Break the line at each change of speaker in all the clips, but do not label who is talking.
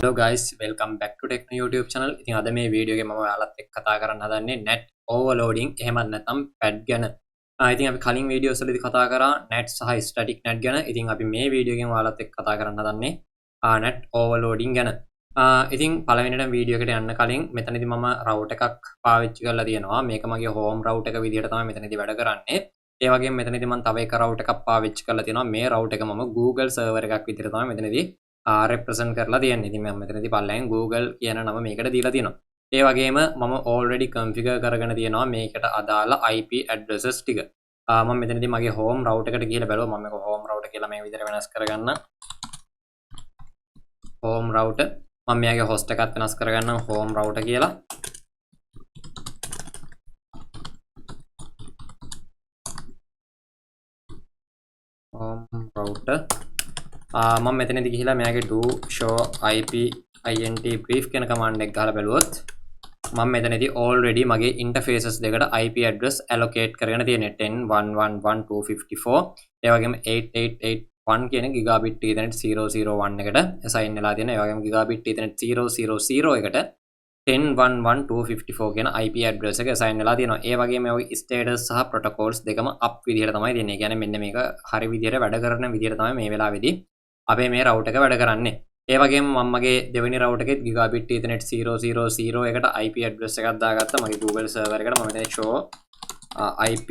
Hello guys, welcome back to Tech YouTube channel. ඉතින් අද මේ වීඩියෝ එකේ මම ඔයාලත් එක්ක කතා කරන්න හදන්නේ NAT overloading එහෙමත් නැත්නම් pad ගැන. ඉතින් අපි කලින් වීඩියෝස් වලදී කතා කරා NAT සහ static NAT ගැන. ඉතින් අපි මේ වීඩියෝ එකෙන් ඔයාලත් එක්ක කතා කරන්න හදන්නේ NAT overloading ගැන. ඉතින් පළවෙනිට වීඩියෝ එකට යන්න කලින් මෙතනදී මම router එකක් පාවිච්චි කරලා තියෙනවා. මේක මගේ home router එක විදිහට තමයි මෙතනදී වැඩ කරන්නේ. ඒ වගේම මෙතනදී මම තව එක router එකක් පාවිච්චි කරලා තියෙනවා. මේ router එක මම Google server එකක් විදිහට තමයි මෙතනදී represent කරලා තියෙන්නේ. ඉතින් මම මෙතනදී පල්ලෙන් Google කියන නම මේකට දීලා තියෙනවා. ඒ වගේම මම already configure කරගෙන තියෙනවා මේකට අදාළ IP addresses ටික. මම මෙතනදී මගේ home router එකට ගිහලා බලුවා. මම මේක home router කියලා මේ විදිහට වෙනස් කරගන්න. home router මම මෙයාගේ host එකත් වෙනස් කරගන්නම් home router කියලා. home router මම මෙතනදී ගිහිලා මෙයාගේ do show IP int brief කියන command එක ගහලා බැලුවොත් මම මෙතනදී already මගේ interfaces දෙකට IP address allocate කරගෙන තියෙනවා 10.1.1.254 ඒ වගේම 8881 කියන gigabit ethernet 001 එකට assign වෙලා තියෙනවා. ඒ වගේම gigabit ethernet 000 එකට 10.1.1.254 කියන IP address එක assign වෙලා තියෙනවා. ඒ වගේම මේ status සහ protocols දෙකම up විදිහට තමයි දෙන්නේ. ඒ කියන්නේ මෙන්න මේක හරි විදිහට වැඩ කරන විදිහට තමයි මේ වෙලාවේදී අපේ මේ router එක වැඩ කරන්නේ. ඒ වගේම මම මගේ දෙවෙනි router එකෙත් gigabit ethernet 000 එකට IP address එකක් දාගත්තා මගේ Google server එකට. මම මෙතන show IP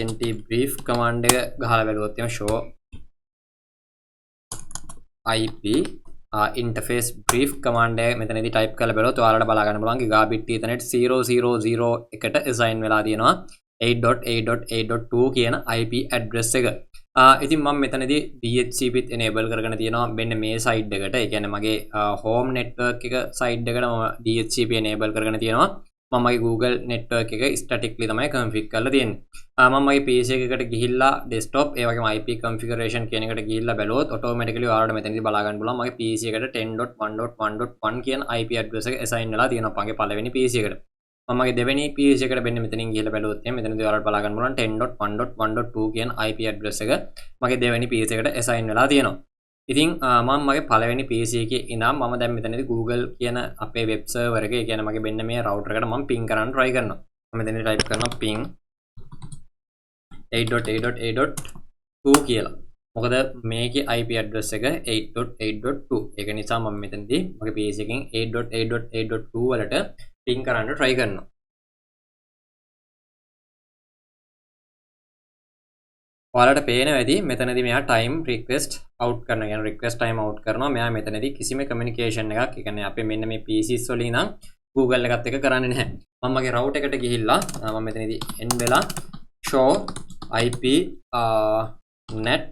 int brief command එක ගහලා බැලුවොත් එimhe show IP interface brief command එක මෙතනදී type කරලා බලුවොත් ඔයාලට බලා ගන්න පුළුවන් gigabit ethernet 000 එකට assign වෙලා තියෙනවා 8.8.8.2 කියන IP address එක. ඉතින් මම මෙතනදී DHCPත් enable කරගෙන තියෙනවා මෙන්න මේ side එකට. ඒ කියන්නේ මගේ home network එක side එකට මම DHCP enable කරගෙන තියෙනවා. මම මගේ Google network එක statically තමයි configure කරලා තියෙන්නේ. මම මගේ PC එකකට ගිහිල්ලා desktop ඒ වගේම IP configuration කියන එකට ගිහිල්ලා බැලුවොත් automatically ඔයාලට මෙතනදී බලා ගන්න පුළුවන් මගේ PC එකට 10.1.1.1 කියන IP address එක assign වෙලා තියෙනවා මගේ පළවෙනි PC එකට. මම මගේ දෙවෙනි PC එකට මෙන්න මෙතනින් ගිහලා බැලුවොත් මෙතනදී ඔයාලට බලා ගන්න පුළුවන් 10.1.1.2 කියන IP address එක මගේ දෙවෙනි PC එකට assign වෙලා තියෙනවා. ඉතින් මම මගේ පළවෙනි PC එකේ ඉඳන් මම දැන් මෙතනදී Google කියන අපේ web server එකේ ඒ කියන්නේ මගේ මෙන්න මේ router එකට මම ping කරන්න try කරනවා. මම මෙතනදී type කරනවා ping 8.8.8.2 කියලා. මොකද මේකේ IP address එක 8.8.2. ඒක නිසා මම මෙතනදී මගේ PC එකෙන් 8.8.8.2 වලට ping කරන්න try කරනවා. ඔයාලට පේනවා ඇති මෙතනදී මෙයා time request out කරනවා. يعني request time out කරනවා. මෙයා මෙතනදී කිසිම communication එකක් ඒ කියන්නේ අපේ මෙන්න මේ PCs වලින් නම් Google එකත් එක්ක කරන්නේ නැහැ. මම මගේ router එකට ගිහිල්ලා මම මෙතනදී end වෙලා show IP net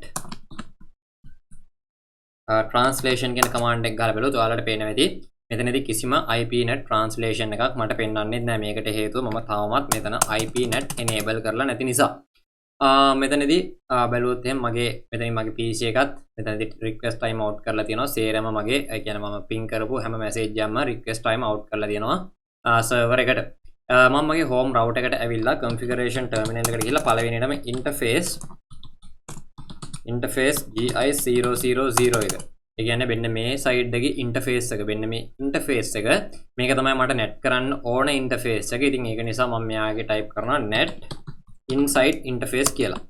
translation කියන command එක ගාලා බලුවොත් ඔයාලට පේනවා ඇති මෙතනදී කිසිම IP net translation එකක් මට පෙන්වන්නේ නැහැ. මේකට හේතුව මම තාමත් මෙතන IP net enable කරලා නැති නිසා. මෙතනදී බැලුවොත් එහෙනම් මගේ මෙතනින් මගේ PC එකත් මෙතනදී request time out කරලා තියෙනවා. සේරම මගේ ඒ කියන්නේ මම ping කරපු හැම message එකක්ම request time out කරලා තියෙනවා server එකට. මම මගේ home router එකට ඇවිල්ලා configuration terminal එකට ගිහිල්ලා පළවෙනියටම interface GI000 එක. ඒ කියන්නේ මෙන්න මේ side එකේ interface එක මෙන්න මේ interface එක මේක තමයි මට net කරන්න ඕන interface එක. ඉතින් ඒක නිසා මම මෙයාගේ type කරනවා net inside interface කියලා.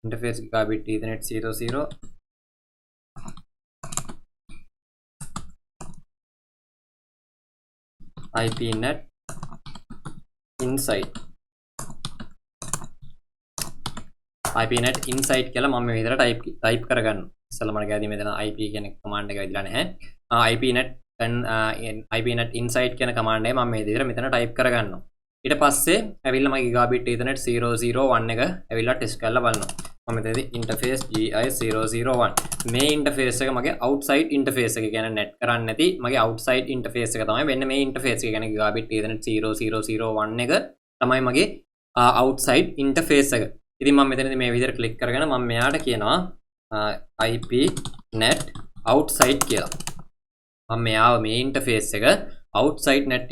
interface gigabit ethernet 0.0 IP net inside IP net inside කියලා මම මේ විදිහට type කරගන්නවා. ඉස්සෙල්ලා මට ගියාදී මෙතන IP කියන command එක වැදිලා නැහැ. IP net inside කියන command එක මම මේ විදිහට මෙතන type කරගන්නවා. ඊට පස්සේ ඇවිල්ලා මගේ gigabit ethernet 001 එක ඇවිල්ලා test කරලා බලනවා. මම මෙතනදී interface GI001 මේ interface එක මගේ outside interface එක කියන්නේ net කරන්නේ නැති මගේ outside interface එක තමයි මෙන්න මේ interface එක කියන්නේ gigabit ethernet 0001 එක තමයි මගේ outside interface එක. ඉතින් මම මෙතනදී මේ විදිහට click කරගෙන මම මෙයාට කියනවා IP net outside කියලා. මම මෙයාව මේ interface එක outside net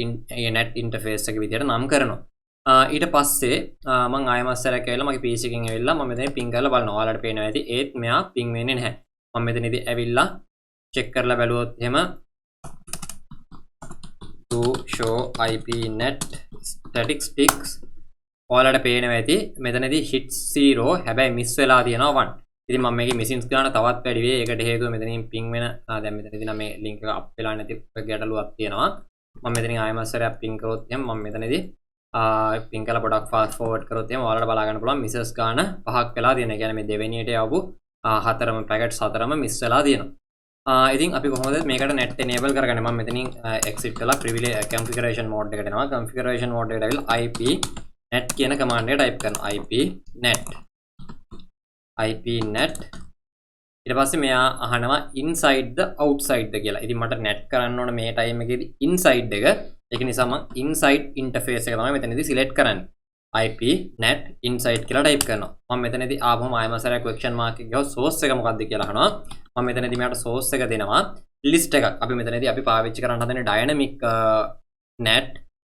interface එක විදිහට නම් කරනවා. ඊට පස්සේ මම ආයෙම සරයක් ඇවිල්ලා මගේ PC එකෙන් ඇවිල්ලා මම මෙතන ping කරලා බලනවා. ඔයාලට පේනවා ඇති ඒත් මෙයා ping වෙන්නේ නැහැ. මම මෙතනදී ඇවිල්ලා check කරලා බැලුවොත් එහෙම to show IP net statistics ඔයාලට පේනවා ඇති මෙතනදී hits 0 හැබැයි miss වෙලා තියෙනවා 1. ඉතින් මම මේකේ missings ගාන තවත් වැඩි වෙයි. ඒකට හේතුව මෙතනින් ping වෙන දැන් මෙතනදී නම් මේ link එක up වෙලා නැති ගැටලුවක් තියෙනවා. මම මෙතනින් ආයෙම සරයක් ping කරොත් එහෙනම් මම මෙතනදී ping කරලා පොඩක් fast forward කරොත් එහෙනම් ඔයාලට බලා ගන්න පුළුවන් misses ගාන 5ක් වෙලා තියෙනවා. ඒ කියන්නේ මේ දෙවෙනියට යවපු හතරම packets හතරම miss වෙලා තියෙනවා. ඉතින් අපි කොහොමද මේකට net enable කරගන්නේ? මම මෙතනින් exit කරලා privilege configuration mode එකට එනවා. configuration mode එකට ඇවිල්ලා IP net කියන command එක type කරනවා. IP net ඊට පස්සේ මෙයා අහනවා inside the outside ද කියලා. ඉතින් මට net කරන්න ඕන මේ time එකේදී inside එක. ඒක නිසා මම inside interface එක තමයි මෙතනදී select කරන්නේ. IP net inside කියලා type කරනවා. මම මෙතනදී ආවම ආයම සරයක් question mark එක ගියොත් source එක මොකක්ද කියලා අහනවා. මම මෙතනදී මෙයාට source එක දෙනවා list එකක්. අපි මෙතනදී අපි පාවිච්චි කරන්න හදන්නේ dynamic net.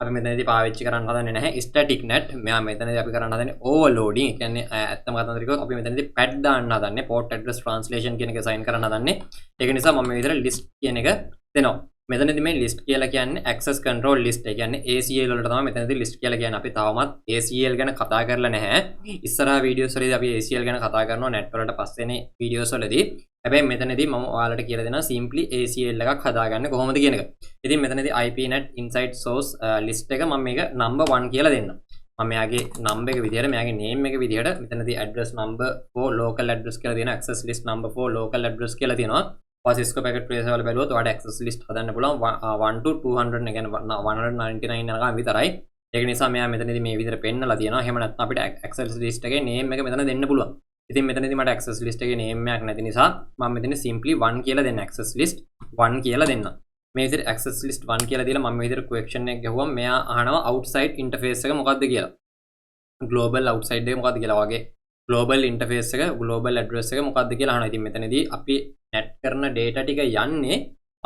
අපි මෙතනදී පාවිච්චි කරන්න හදන්නේ නැහැ static net. මෙයා මෙතනදී අපි කරන්න හදන්නේ overloading. ඒ කියන්නේ ඇත්තම කතාව කිව්වොත් අපි මෙතනදී pad දාන්න හදන්නේ port address translation කියන එක assign කරන්න හදන්නේ. ඒක නිසා මම මේ විදිහට list කියන එක දෙනවා. මෙතනදී මේ list කියලා කියන්නේ access control list. ඒ කියන්නේ ACL වලට තමයි මෙතනදී list කියලා කියන්නේ. අපි තවමත් ACL ගැන කතා කරලා නැහැ. ඉස්සරහා videos වලදී අපි ACL ගැන කතා කරනවා net වලට පස්සේනේ videos වලදී. හැබැයි මෙතනදී මම ඔයාලට කියලා දෙනවා simply ACL එකක් හදාගන්න කොහොමද කියන එක. ඉතින් මෙතනදී IP net inside source list එක මම මේක number 1 කියලා දෙන්නම්. මම මෙයාගේ number එක විදිහට මෙයාගේ name එක විදිහට මෙතනදී address number for local address කියලා දෙනවා. access list number for local address කියලා තියෙනවා. Cisco packet tracer වල බැලුවොත් ඔයාලට access list හදන්න පුළුවන් 1 to 200 ඒ කියන්නේ 199 යනකම් විතරයි. ඒක නිසා මෙයා මෙතනදී මේ විදිහට පෙන්නලා තියෙනවා. එහෙම නැත්නම් අපිට access list එකේ name එක මෙතන දෙන්න පුළුවන්. ඉතින් මෙතනදී මට access list එකේ name එකක් නැති නිසා මම මෙතන simply 1 කියලා දෙන්න. access list 1 කියලා දෙන්න. මේ විදිහට access list 1 කියලා දීලා මම මේ විදිහට question එක ගහුවම මෙයා අහනවා outside interface එක මොකක්ද කියලා. global outside එක මොකක්ද කියලා වගේ global interface එක global address එක මොකක්ද කියලා අහනවා. ඉතින් මෙතනදී අපි net කරන data ටික යන්නේ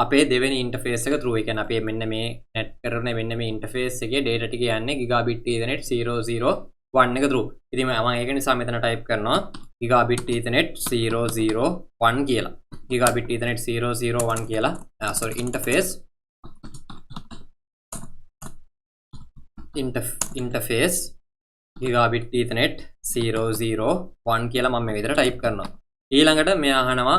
අපේ දෙවෙනි interface එක through. ඒ කියන්නේ අපි මෙන්න මේ net කරන මෙන්න මේ interface එකේ data ටික යන්නේ gigabit ethernet 001 එක through. ඉතින් මම ඒක නිසා මෙතන type කරනවා gigabit ethernet 001 කියලා. gigabit ethernet 001 කියලා sorry interface gigabit ethernet 001 කියලා මම මේ විදිහට type කරනවා. ඊළඟට මෙයා අහනවා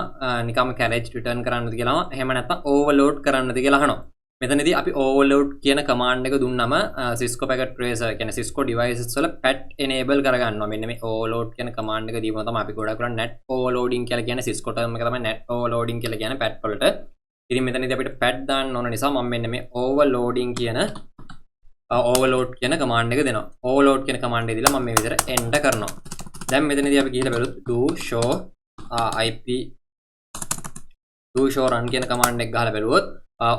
නිකම්ම carriage return කරන්නද කියලා. එහෙම නැත්නම් overload කරන්නද කියලා අහනවා. මෙතනදී අපි overload කියන command එක දුන්නම Cisco packet tracer කියන්නේ Cisco devices වල PAT enable කරගන්නවා. මෙන්න මේ overload කියන command එක දීපුවම තමයි අපි ගොඩක් කරන්නේ net overloading කියලා කියන්නේ Cisco term එක තමයි net overloading කියලා කියන්නේ PAT වලට. ඉතින් මෙතනදී අපිට PAT දාන්න ඕන නිසා මම මෙන්න මේ overloading කියන overload කියන command එක දෙනවා. overload කියන command එක දීලා මම මේ විදිහට enter කරනවා. දැන් මෙතනදී අපි ගිහලා බලමු do show run කියන command එක ගහලා බලුවොත්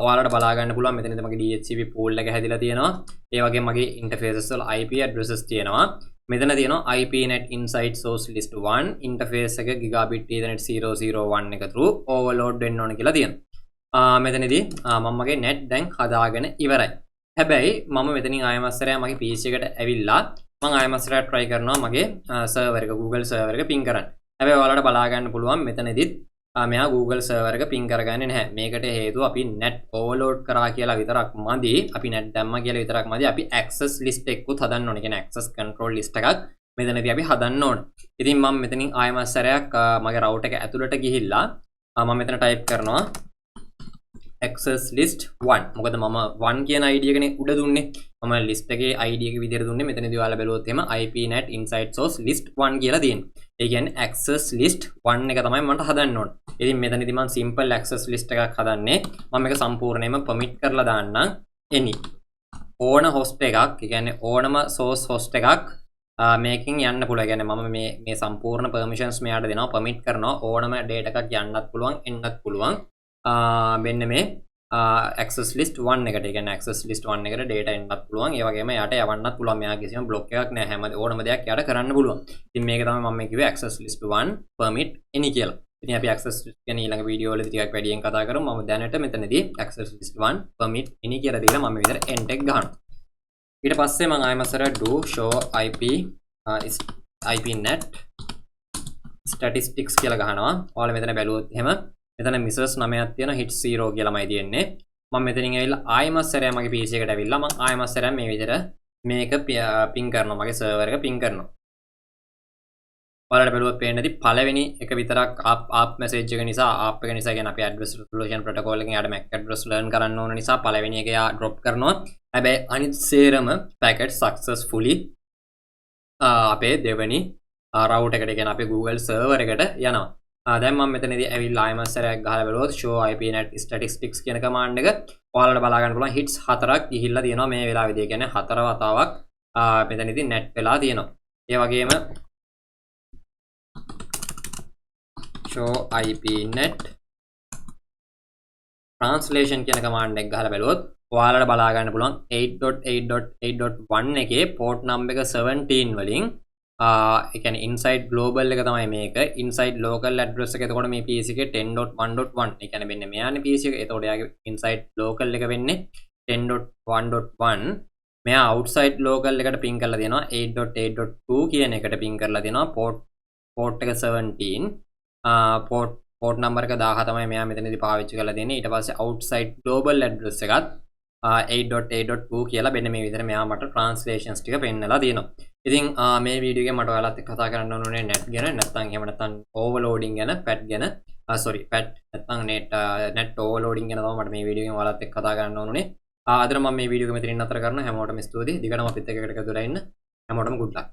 ඔයාලට බලා ගන්න පුළුවන් මෙතනදී මගේ DHCP pool එක හැදිලා තියෙනවා. ඒ වගේම මගේ interfaces වල IP addresses තියෙනවා. මෙතන තියෙනවා IP net inside source list 1 interface එක gigabit ethernet 001 එක through overload වෙන්න ඕන කියලා තියෙනවා. මෙතනදී මම මගේ net දැන් හදාගෙන ඉවරයි. හැබැයි මම මෙතනින් ආයමස්සරය මගේ PC එකට ඇවිල්ලා මම ආයමස්සරය try කරනවා මගේ server එක Google server එක ping කරන්න. හැබැයි ඔයාලට බලා ගන්න පුළුවන් මෙතනදිත් මෙයා Google server එක ping කරගන්නේ නැහැ. මේකට හේතුව අපි net overload කරා කියලා විතරක් මදි. අපි net දැම්මා කියලා විතරක් මදි. අපි access list එකකුත් හදන්න ඕනේ. කියන්නේ access control list එකක් මෙතනදී අපි හදන්න ඕනේ. ඉතින් මම මෙතනින් ආයමස්සරයක් මගේ router එක ඇතුළට ගිහිල්ලා මම මෙතන type කරනවා access list 1. මොකද මම 1 කියන ID එකනේ උඩ දුන්නේ. මම list එකේ ID එක විදිහට දුන්නේ. මෙතනදී ඔයාලා බැලුවොත් එහෙම IP net inside source list 1 කියලා තියෙනවා. ඒ කියන්නේ access list 1 එක තමයි මට හදන්න ඕන. ඉතින් මෙතනදී මම simple access list එකක් හදන්නේ. මම මේක සම්පූර්ණයෙන්ම permit කරලා දාන්නම්. any ඕන host එකක්, ඒ කියන්නේ ඕනම source host එකක් මේකෙන් යන්න පුළුවන්. ඒ කියන්නේ මම මේ සම්පූර්ණ permissions මෙයාට දෙනවා. permit කරනවා ඕනම data එකක් යන්නත් පුළුවන්, එන්නත් පුළුවන්. මෙන්න මේ access list 1 එකට. ඒ කියන්නේ access list 1 එකට data එන්නත් පුළුවන්. ඒ වගේම යාට යවන්නත් පුළුවන්. මෙයා කිසිම block එකක් නැහැ. හැම ඕනම දෙයක් යාට කරන්න පුළුවන්. ඉතින් මේක තමයි මම කිව්වේ access list 1 permit any කියලා. ඉතින් අපි access list ගැන ඊළඟ වීඩියෝ වලදී ටිකක් වැඩියෙන් කතා කරමු. මම දැනට මෙතනදී access list 1 permit any කියලා දීලා මම විතර enter එක ගහනවා. ඊට පස්සේ මම ආයෙම අසර do show IP NAT statistics කියලා ගහනවා. ඔයාලා මෙතන බැලුවොත් එහෙම මෙතන misses 9ක් තියෙනවා hit 0 කියලාමයි තියෙන්නේ. මම මෙතනින් ඇවිල්ලා ආයෙම අසරය මගේ PC එකට ඇවිල්ලා මම ආයෙම අසරය මේ විදිහට මේක පින් කරනවා මගේ සර්වර් එක පින් කරනවා. ඔයාලට බැලුවොත් පේන්නේ නැති පළවෙනි එක විතරක් ආප් මැසේජ් එක නිසා ආප් එක නිසා කියන්නේ අපි address resolution protocol එකෙන් යාට MAC address learn කරන්න ඕන නිසා පළවෙනි එක යා drop කරනවා. හැබැයි අනිත් සේරම packet successfully අපේ දෙවෙනි router එකට කියන අපේ Google server එකට යනවා. දැන් මම මෙතනදී ඇවිල්ලා ආයෙම සරයක් ගහලා බලුවොත් show IP NAT statistics කියන command එක ඔයාලට බලා ගන්න පුළුවන් hits 4ක් ගිහිල්ලා තියෙනවා මේ වෙලාවේදී. ඒ කියන්නේ 4 වතාවක් මෙතනදී net වෙලා තියෙනවා. ඒ වගේම show IP NAT translation කියන command එක ගහලා බලුවොත් ඔයාලට බලා ගන්න පුළුවන් 8.8.8.1 එකේ port number එක 17 වලින් ඒ කියන්නේ inside global එක තමයි මේක inside local address එක. එතකොට මේ PC එකේ 10.1.1 ඒ කියන්නේ මෙන්න මෙයානේ PC එක. එතකොට යාගේ inside local එක වෙන්නේ 10.1.1. මෙයා outside local එකට ping කරලා දෙනවා 8.8.2 කියන එකට ping කරලා දෙනවා port එක 17 port number එක 1000 තමයි මෙයා මෙතනදී පාවිච්චි කරලා දෙන්නේ. ඊට පස්සේ outside global address එකත් 8.8.2 කියලා මෙන්න මේ විදිහට මෙයා මට translations ටික පෙන්නලා දෙනවා. ඉතින් මේ වීඩියෝ එකේ මට ඔයාලත් එක්ක කතා කරන්න ඕනේ NAT ගැන, නැත්නම් එහෙම නැත්නම් overloading ගැන, PAT ගැන. PAT නැත්නම් net overloading ගැන තමයි මට මේ වීඩියෝ එකෙන් ඔයාලත් එක්ක කතා කරන්න ඕනේ. අදට මම මේ වීඩියෝ එක මෙතනින් නතර කරනවා. හැමෝටම ස්තුතියි. දිගටම අපිත් එක්ක එකට දුරලා ඉන්න. හැමෝටම good luck.